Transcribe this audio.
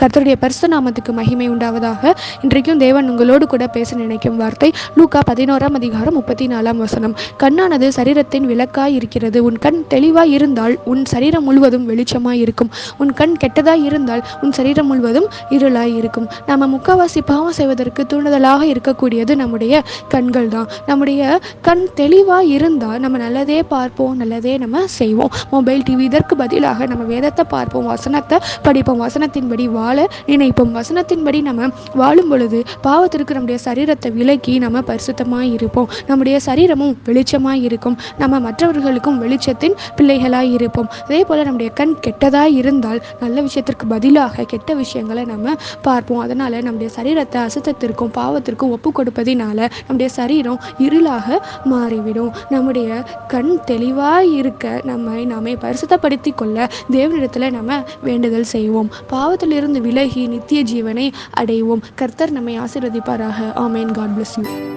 கர்த்தருடைய பரிசுத்த நாமத்துக்கு மகிமை உண்டாவதாக. இன்றைக்கும் தேவன் உங்களோடு கூட பேச நினைக்கும் வார்த்தை லூக்கா 11:34. கண்ணானது சரீரத்தின் விளக்காய் இருக்கிறது. உன் கண் தெளிவாய் இருந்தால் உன் சரீரம் முழுவதும் வெளிச்சமாய் இருக்கும். உன் கண் கெட்டதாய் இருந்தால் உன் சரீரம் முழுவதும் இருளாய் இருக்கும். நம்ம முக்காவாசி பாவம் செய்வதற்கு தூண்டுதலாக இருக்கக்கூடியது நம்முடைய கண்கள் தான். நம்முடைய கண் தெளிவாய் இருந்தால் நம்ம நல்லதே பார்ப்போம், நல்லதே நம்ம செய்வோம். மொபைல், டிவி இதற்கு பதிலாக நம்ம வேதத்தை பார்ப்போம், வசனத்தை படிப்போம், வசனத்தின்படி வாழ நினைப்போம். வசனத்தின்படி நம்ம வாழும் பொழுது பாவத்திற்கு நம்முடைய சரீரத்தை விலக்கி நம்ம பரிசுத்தமாய் இருப்போம். நம்முடைய சரீரமும் வெளிச்சமாய் இருக்கும். நம்ம மற்றவர்களுக்கும் வெளிச்சத்தின் பிள்ளைகளாய் இருப்போம். அதே போல் நம்முடைய கண் கெட்டதாய் இருந்தால் நல்ல விஷயத்திற்கு பதிலாக கெட்ட விஷயங்களை நம்ம பார்ப்போம். அதனால் நம்முடைய சரீரத்தை அசுத்தத்திற்கும் பாவத்திற்கும் ஒப்பு கொடுப்பதினால நம்முடைய சரீரம் இருளாக மாறிவிடும். நம்முடைய கண் தெளிவாய் இருக்க நாமே பரிசுத்தப்படுத்தி கொள்ள தேவனிடத்தில் நம்ம வேண்டுதல் செய்வோம். பாவத்திலிருந்து விலகி நித்திய ஜீவனை அடைவோம். கர்த்தர் நம்மை ஆசீர்வதிப்பாராக. ஆமென். God bless you.